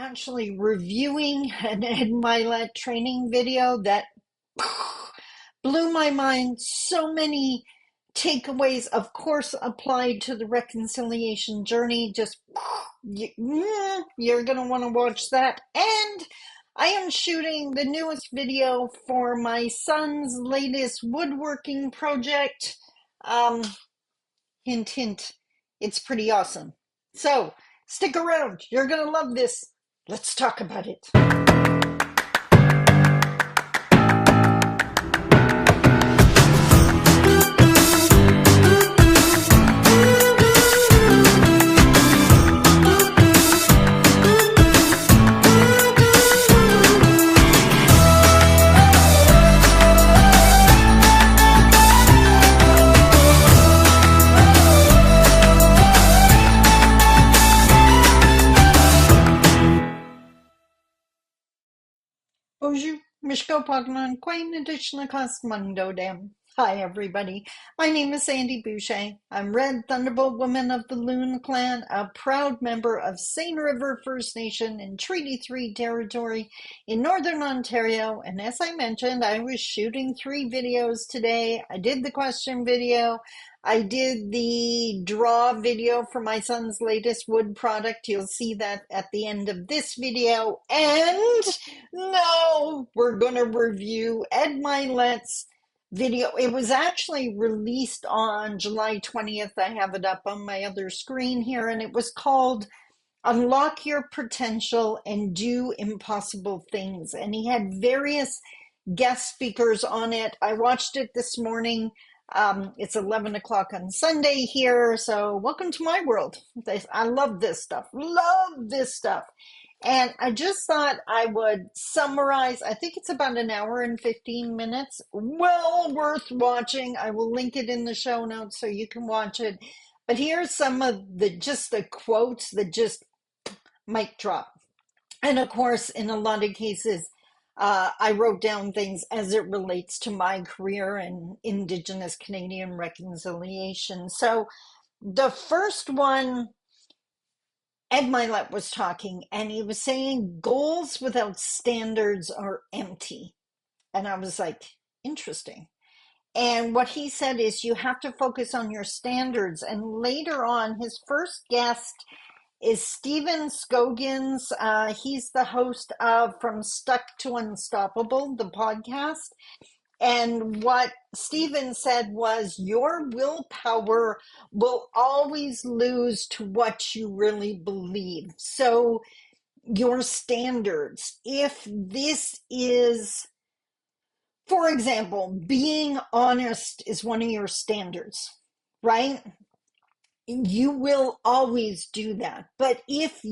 actually reviewing an Ed Milet training video that blew my mind. So many takeaways, of course, applied to the reconciliation journey. Just you're going to want to watch that. And I am shooting the newest video for my son's latest woodworking project. Um, Hint, hint, it's pretty awesome. So stick around. You're going to love this. Let's talk about it. Bonjour, Mishko Pognon, Quain Additional Mundo Dam. Hi, everybody. My name is Sandy Boucher. I'm Red Thunderbolt Woman of the Loon Clan, a proud member of Seine River First Nation in Treaty 3 territory in Northern Ontario. And as I mentioned, I was shooting 3 videos today. I did the question video. I did the draw video for my son's latest wood product. You'll see that at the end of this video. And no, we're going to review Ed Milet's video. It was actually released on July 20th. I have it up on my other screen here, and it was called Unlock Your Potential and Do Impossible Things. And he had various guest speakers on it. I watched it this morning. It's 11 o'clock on Sunday here, so welcome to my world. I love this stuff. Love this stuff. And I just thought I would summarize. I think it's about an hour and 15 minutes. Well worth watching. I will link it in the show notes so you can watch it. But here's some of the quotes that just mic drop. And of course, in a lot of cases, I wrote down things as it relates to my career in Indigenous Canadian reconciliation. So the first one, Ed Milet was talking, and he was saying goals without standards are empty. And I was like, interesting. And what he said is you have to focus on your standards. And later on, his first guest is Stephen Scoggins. He's the host of From Stuck to Unstoppable, the podcast. And what Stephen said was your willpower will always lose to what you really believe. So your standards, if this is, for example, being honest is one of your standards, right? You will always do that. But if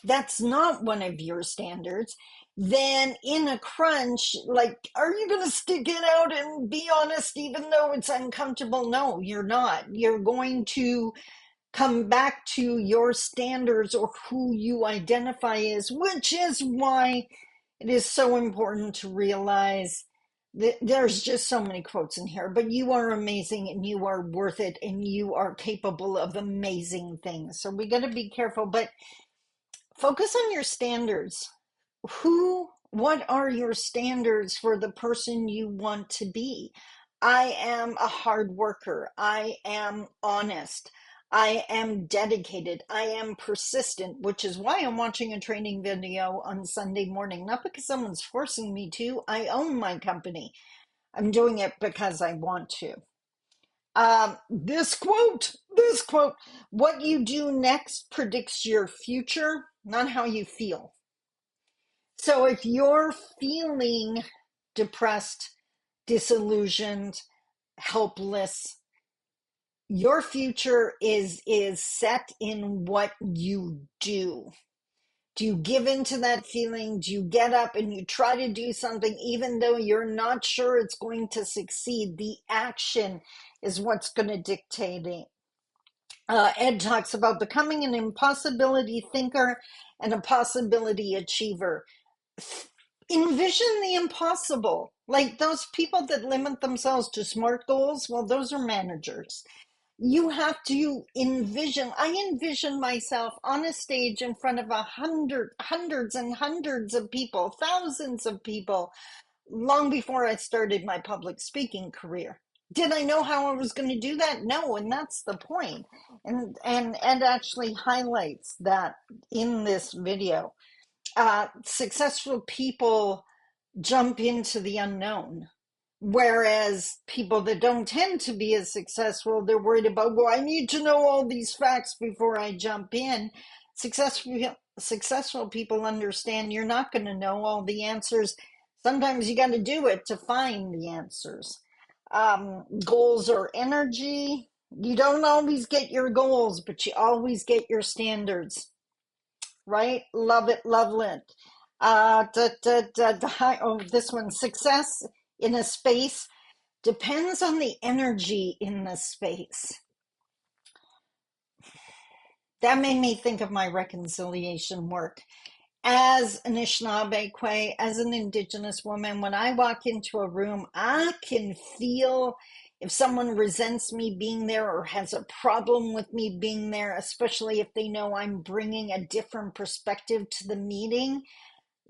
that's not one of your standards, then in a crunch, like, are you going to stick it out and be honest even though it's uncomfortable? No, you're not. You're going to come back to your standards or who you identify as, which is why it is so important to realize that there's just so many quotes in here, but you are amazing and you are worth it and you are capable of amazing things. So we got to be careful, but focus on your standards. What are your standards for the person you want to be? I am a hard worker. I am honest. I am dedicated. I am persistent, which is why I'm watching a training video on Sunday morning, not because someone's forcing me to. I own my company. I'm doing it because I want to. This quote, what you do next predicts your future, not how you feel. So if you're feeling depressed, disillusioned, helpless, your future is set in what you do. Do you give into that feeling? Do you get up and you try to do something even though you're not sure it's going to succeed? The action is what's going to dictate it. Ed talks about becoming an impossibility thinker and a possibility achiever. Envision the impossible. Like those people that limit themselves to SMART goals, well, those are managers. You have to envision. I envision myself on a stage in front of hundreds and hundreds of people, thousands of people, long before I started my public speaking career. Did I know how I was going to do that? No, and that's the point. And actually highlights that in this video. Successful people jump into the unknown. Whereas people that don't tend to be as successful, they're worried about, well, I need to know all these facts before I jump in. Successful people understand you're not going to know all the answers. Sometimes you got to do it to find the answers. Goals or energy. You don't always get your goals, but you always get your standards, right? Love it, love it. This one, success in a space depends on the energy in the space. That made me think of my reconciliation work. As an Anishinaabe, as an Indigenous woman, when I walk into a room, I can feel if someone resents me being there or has a problem with me being there, especially if they know I'm bringing a different perspective to the meeting.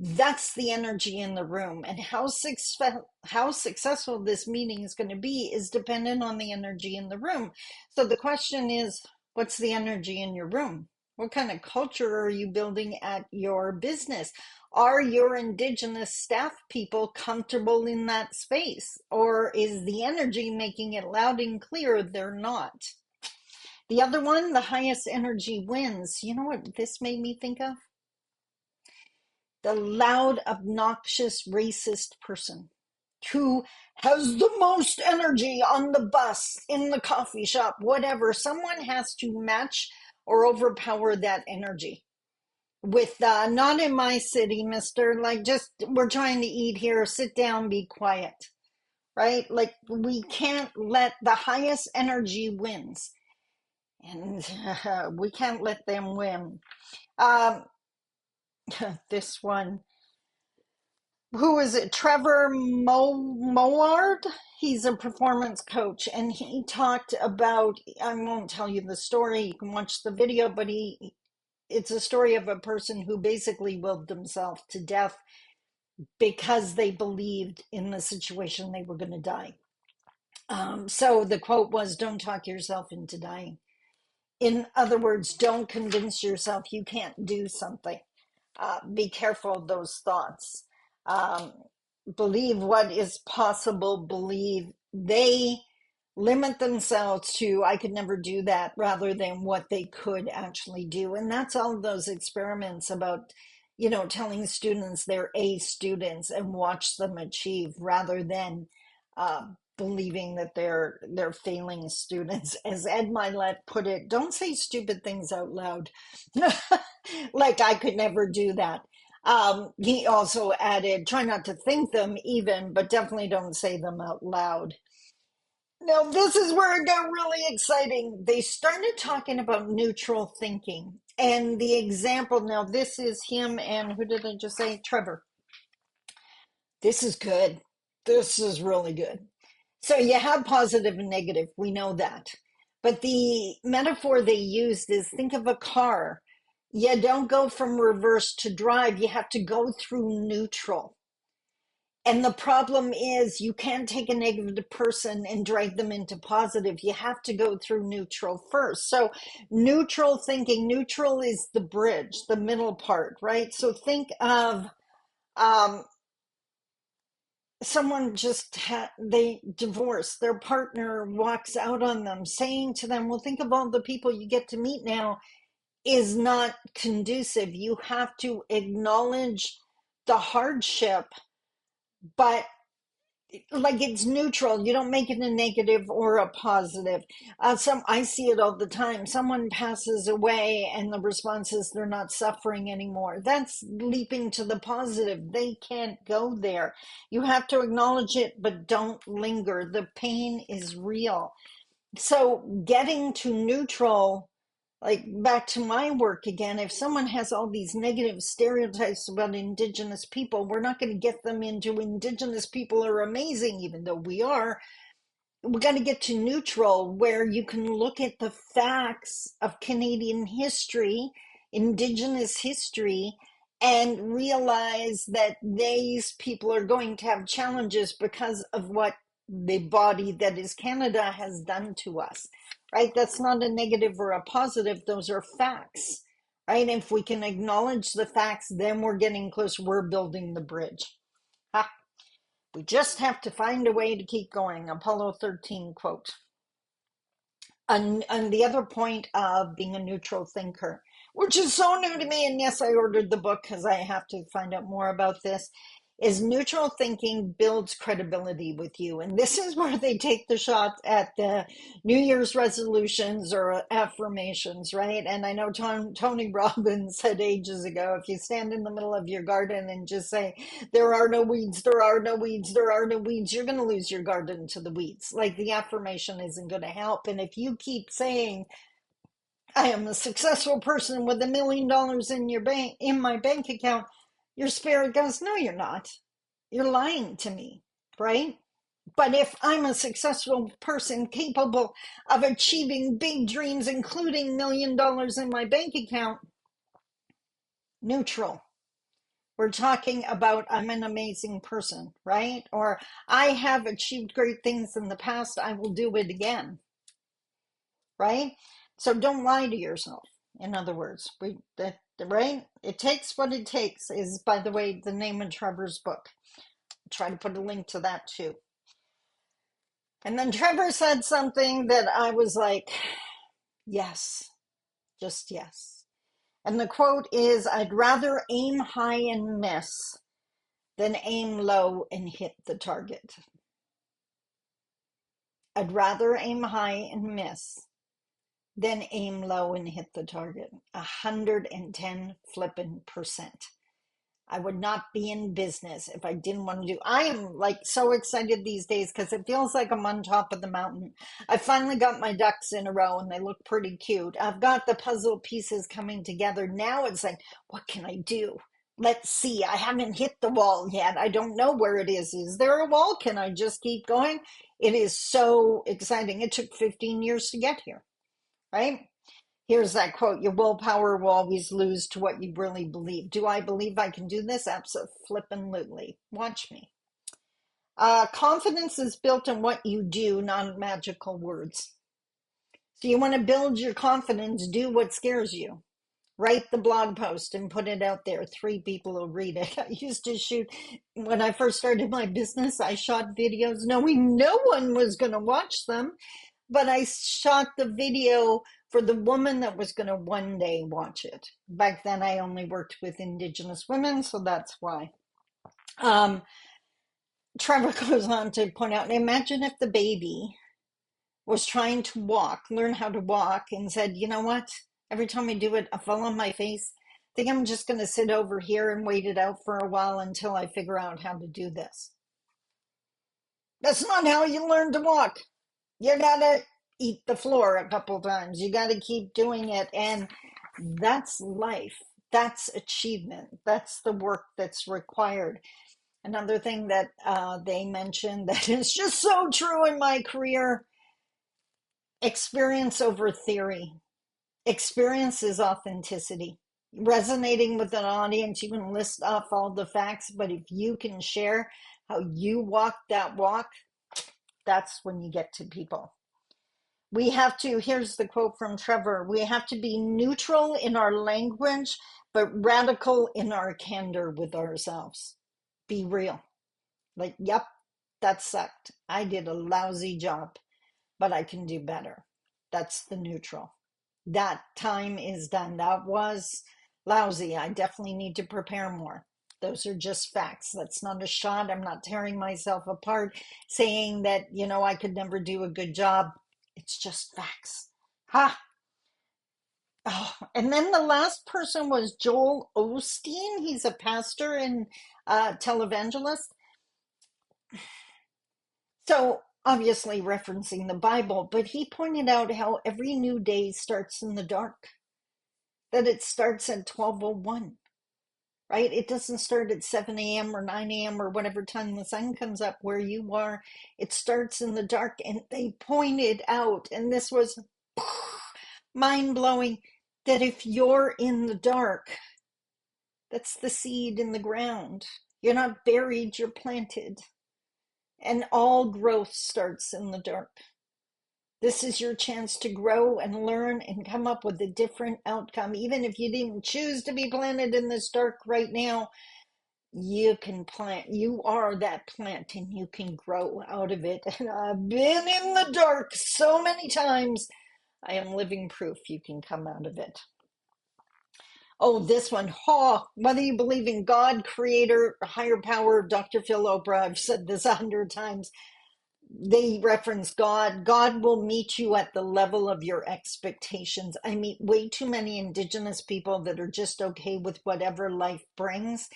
That's the energy in the room, and how successful this meeting is going to be is dependent on the energy in the room. So the question is, what's the energy in your room? What kind of culture are you building at your business? Are your Indigenous staff people comfortable in that space, or is the energy making it loud and clear they're not? The other one, the highest energy wins. You know what this made me think of? The loud, obnoxious, racist person who has the most energy on the bus, in the coffee shop, whatever. Someone has to match or overpower that energy with, not in my city, mister. Like, just, we're trying to eat here. Sit down, be quiet, right? Like, we can't let the highest energy wins. And we can't let them win. Um, this one. Who is it? Trevor Mollard. He's a performance coach, and he talked about. I won't tell you the story. You can watch the video, but it's a story of a person who basically willed themselves to death because they believed in the situation they were going to die. So the quote was, "Don't talk yourself into dying." In other words, don't convince yourself you can't do something. Be careful of those thoughts. Um, Believe what is possible. Believe they limit themselves to, I could never do that, rather than what they could actually do. And that's all of those experiments about, telling students they're A students and watch them achieve, rather than believing that they're failing students. As Ed Milet put it, don't say stupid things out loud. Like I could never do that. He also added, try not to think them even, but definitely don't say them out loud. Now, this is where it got really exciting. They started talking about neutral thinking. And the example, now this is him and who did I just say? Trevor. This is good. This is really good. So you have positive and negative. We know that. But the metaphor they used is, think of a car. You don't go from reverse to drive. You have to go through neutral. And the problem is you can't take a negative person and drag them into positive. You have to go through neutral first. So neutral thinking, neutral is the bridge, the middle part, right? So think of someone they divorce, their partner walks out on them, saying to them, well, think of all the people you get to meet now, is not conducive. You have to acknowledge the hardship, but like it's neutral. You don't make it a negative or a positive. I see it all the time. Someone passes away and the response is they're not suffering anymore. That's leaping to the positive. They can't go there. You have to acknowledge it, but don't linger. The pain is real. So getting to neutral, like back to my work again, if someone has all these negative stereotypes about Indigenous people, we're not going to get them into Indigenous people are amazing, even though we are. we got to get to neutral, where you can look at the facts of Canadian history, Indigenous history, and realize that these people are going to have challenges because of what the body that is Canada has done to us, right? That's not a negative or a positive. Those are facts, right? If we can acknowledge the facts, then we're getting close. We're building the bridge. Ha. We just have to find a way to keep going. Apollo 13 quote. And the other point of being a neutral thinker, which is so new to me, and yes, I ordered the book because I have to find out more about this, is neutral thinking builds credibility with you. And this is where they take the shot at the New Year's resolutions or affirmations, right? And I know Tony Robbins said ages ago, if you stand in the middle of your garden and just say, there are no weeds, there are no weeds, there are no weeds, you're going to lose your garden to the weeds. Like, the affirmation isn't going to help. And if you keep saying, I am a successful person with $1 million in my bank account, your spirit goes, no, you're not. You're lying to me, right? But if I'm a successful person capable of achieving big dreams, including $1 million in my bank account, neutral. We're talking about, I'm an amazing person, right? Or I have achieved great things in the past. I will do it again, right? So don't lie to yourself. In other words, right? It takes what it takes is, by the way, the name of Trevor's book. I'll try to put a link to that too. And then Trevor said something that I was like, yes, just yes. And the quote is, I'd rather aim high and miss than aim low and hit the target. I'd rather aim high and miss than aim low and hit the target. 110 flippin' percent. I would not be in business if I didn't want to do. I am like so excited these days because it feels like I'm on top of the mountain. I finally got my ducks in a row and they look pretty cute. I've got the puzzle pieces coming together. Now it's like, what can I do? Let's see. I haven't hit the wall yet. I don't know where it is. Is there a wall? Can I just keep going? It is so exciting. It took 15 years to get here, right? Here's that quote, your willpower will always lose to what you really believe. Do I believe I can do this? Absolutely. Watch me. Confidence is built on what you do, not magical words. So you want to build your confidence, do what scares you. Write the blog post and put it out there. 3 people will read it. I used to shoot, when I first started my business, I shot videos knowing no one was going to watch them. But I shot the video for the woman that was going to one day watch it. Back then, I only worked with Indigenous women, so that's why. Trevor goes on to point out, imagine if the baby was trying to walk, learn how to walk, and said, you know what? Every time I do it, I fall on my face. I think I'm just going to sit over here and wait it out for a while until I figure out how to do this. That's not how you learn to walk. You gotta eat the floor a couple times. You gotta keep doing it. And that's life. That's achievement. That's the work that's required. Another thing that they mentioned that is just so true in my career, experience over theory. Experience is authenticity. Resonating with an audience, you can list off all the facts, but if you can share how you walk that walk, that's when you get to people. We have to, here's the quote from Trevor, we have to be neutral in our language, but radical in our candor with ourselves. Be real. Like, yep, that sucked. I did a lousy job, but I can do better. That's the neutral. That time is done. That was lousy. I definitely need to prepare more. Those are just facts. That's not a shot. I'm not tearing myself apart saying that, I could never do a good job. It's just facts. Ha! Oh, and then the last person was Joel Osteen. He's a pastor and televangelist. So obviously referencing the Bible, but he pointed out how every new day starts in the dark, that it starts at 12:01. right? It doesn't start at 7 a.m. or 9 a.m. or whatever time the sun comes up where you are. It starts in the dark. And they pointed out, and this was mind blowing, that if you're in the dark, that's the seed in the ground. You're not buried, you're planted. And all growth starts in the dark. This is your chance to grow and learn and come up with a different outcome. Even if you didn't choose to be planted in this dark right now, you can plant. You are that plant and you can grow out of it. And I've been in the dark so many times. I am living proof you can come out of it. Oh, this one. Whether you believe in God, creator, higher power, Dr. Phil Oprah, I've said this 100 times. They reference God. God will meet you at the level of your expectations. I meet way too many Indigenous people that are just okay with whatever life brings.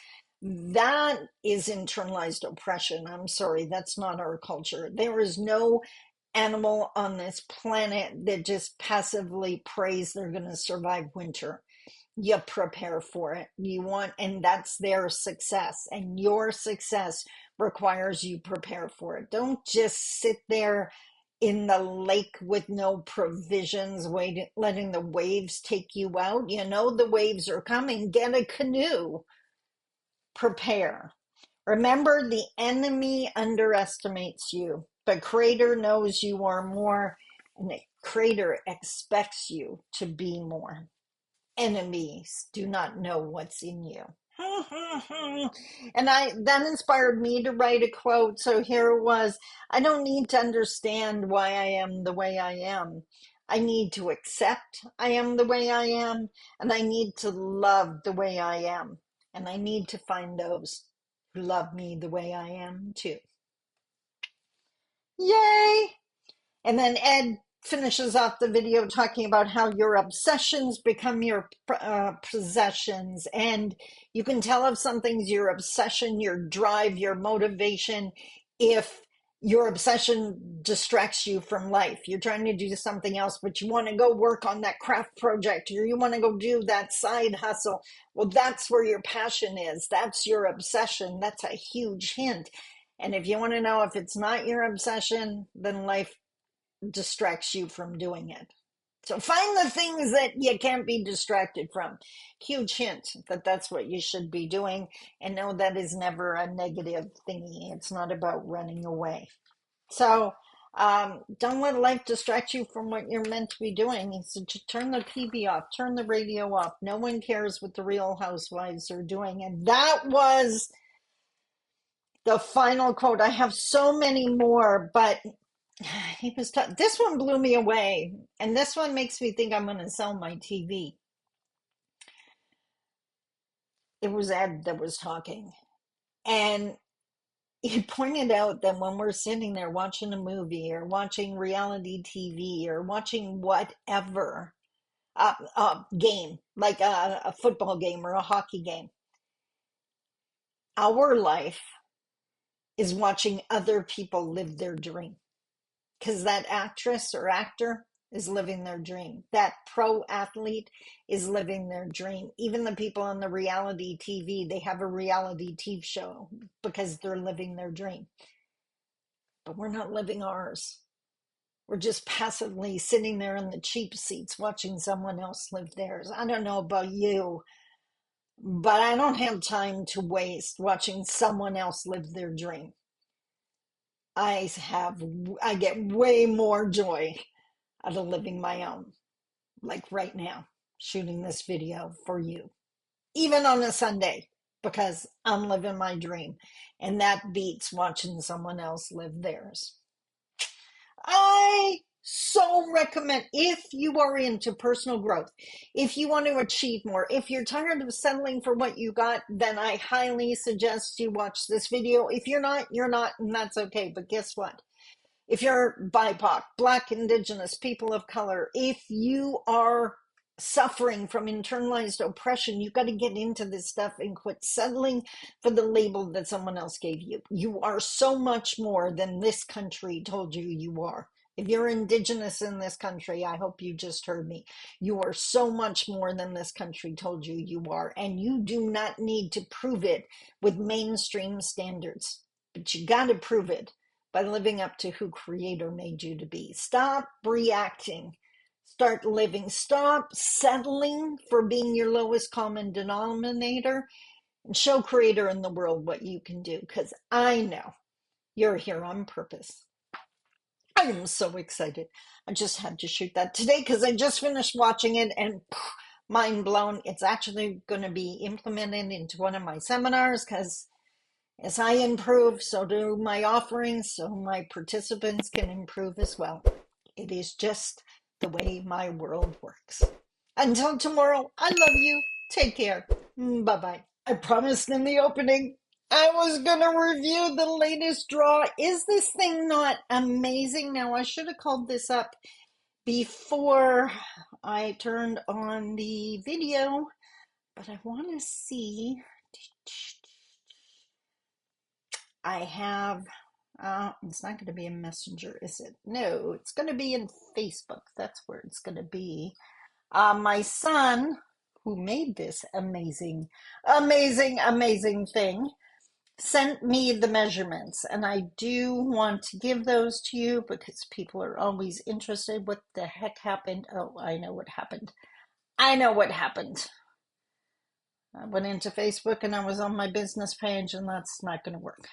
That is internalized oppression. I'm sorry, that's not our culture. There is no animal on this planet that just passively prays they're going to survive winter. You prepare for it. And that's their success. And your success requires you prepare for it. Don't just sit there in the lake with no provisions, waiting, letting the waves take you out. You know the waves are coming. Get a canoe. Prepare. Remember, the enemy underestimates you. The creator knows you are more, and the creator expects you to be more. Enemies do not know what's in you. And that inspired me to write a quote. So here it was. I don't need to understand why I am the way I am. I need to accept I am the way I am, and I need to love the way I am. And I need to find those who love me the way I am too. Yay! And then Ed finishes off the video talking about how your obsessions become your possessions. And you can tell if something's your obsession, your drive, your motivation, if your obsession distracts you from life. You're trying to do something else, but you want to go work on that craft project, or you want to go do that side hustle. Well, that's where your passion is. That's your obsession. That's a huge hint. And if you want to know if it's not your obsession, then life distracts you from doing it. So find the things that you can't be distracted from. Huge hint that that's what you should be doing. And no, that is never a negative thingy. It's not about running away. So don't let life distract you from what you're meant to be doing. So turn the TV off, turn the radio off. No one cares what the Real Housewives are doing. And that was the final quote. I have so many more, but he was this one blew me away, and this one makes me think I'm going to sell my TV. It was Ed that was talking, and he pointed out that when we're sitting there watching a movie or watching reality TV or watching whatever game, like a football game or a hockey game, our life is watching other people live their dream. Because that actress or actor is living their dream. That pro athlete is living their dream. Even the people on the reality TV, they have a reality TV show because they're living their dream. But we're not living ours. We're just passively sitting there in the cheap seats watching someone else live theirs. I don't know about you, but I don't have time to waste watching someone else live their dream. I get way more joy out of living my own, like right now, shooting this video for you, even on a Sunday, because I'm living my dream, and that beats watching someone else live theirs. I so recommend, if you are into personal growth, if you want to achieve more, if you're tired of settling for what you got, then I highly suggest you watch this video. If you're not, you're not, and that's okay. But guess what? If you're BIPOC, Black, Indigenous, people of color, if you are suffering from internalized oppression, you've got to get into this stuff and quit settling for the label that someone else gave you. You are so much more than this country told you you are. If you're indigenous in this country, I hope you just heard me. You are so much more than this country told you you are, and you do not need to prove it with mainstream standards. But you got to prove it by living up to who Creator made you to be. Stop reacting. Start living. Stop settling for being your lowest common denominator and show Creator in the world what you can do, because I know you're here on purpose. I am so excited. I just had to shoot that today because I just finished watching it and mind blown. It's actually going to be implemented into one of my seminars because as I improve, so do my offerings, so my participants can improve as well. It is just the way my world works. Until tomorrow, I love you. Take care. Bye bye. I promised in the opening I was going to review the latest draw. Is this thing not amazing? Now, I should have called this up before I turned on the video, but I want to see. I have, it's not going to be a messenger, is it? No, it's going to be in Facebook. That's where it's going to be. My son, who made this amazing, amazing, amazing thing, sent me the measurements, and I do want to give those to you because people are always interested. What the heck happened? Oh, I know what happened. I know what happened. I went into Facebook and I was on my business page, and that's not going to work.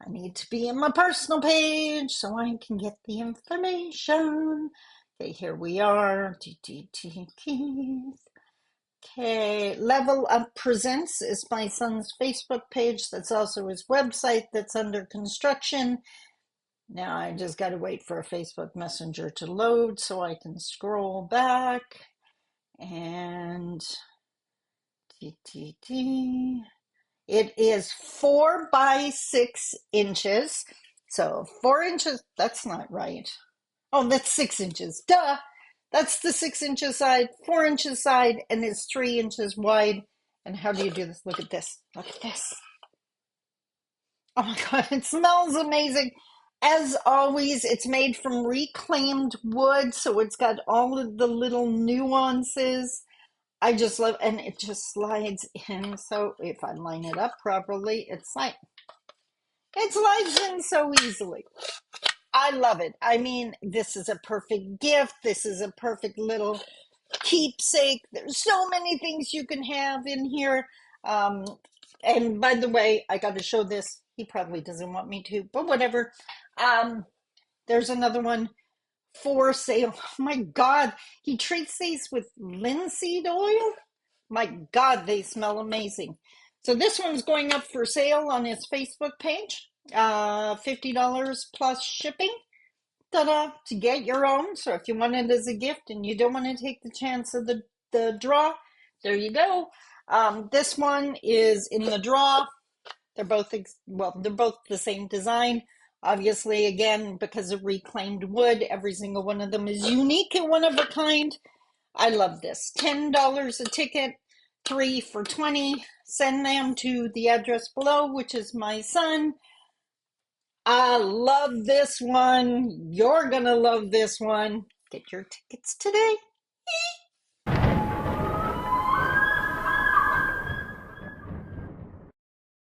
I need to be in my personal page so I can get the information. Okay, here we are. Okay, Level Up Presents is my son's Facebook page. That's also his website that's under construction. Now I just got to wait for a Facebook Messenger to load so I can scroll back. And it is 4 by 6 inches. So 4 inches, that's not right. Oh, that's 6 inches. Duh. That's the 6 inches side, 4 inches side, and it's 3 inches wide. And how do you do this? Look at this. Look at this. Oh my God, it smells amazing. As always, it's made from reclaimed wood, so it's got all of the little nuances. I just love, and it just slides in. So if I line it up properly, it slides in so easily. I love it. I mean, this is a perfect gift. This is a perfect little keepsake. There's so many things you can have in here. And by the way, I got to show this. He probably doesn't want me to, but whatever. There's another one for sale. Oh my God, he treats these with linseed oil. My God, they smell amazing. So this one's going up for sale on his Facebook page. $50 plus shipping. Ta-da, to get your own. So if you want it as a gift and you don't want to take the chance of the draw, there you go. This one is in the draw. They're both they're both the same design. Obviously, again, because of reclaimed wood, every single one of them is unique and one of a kind. I love this. $10 a ticket, 3 for 20. Send them to the address below, which is my son. I love this one. You're going to love this one. Get your tickets today.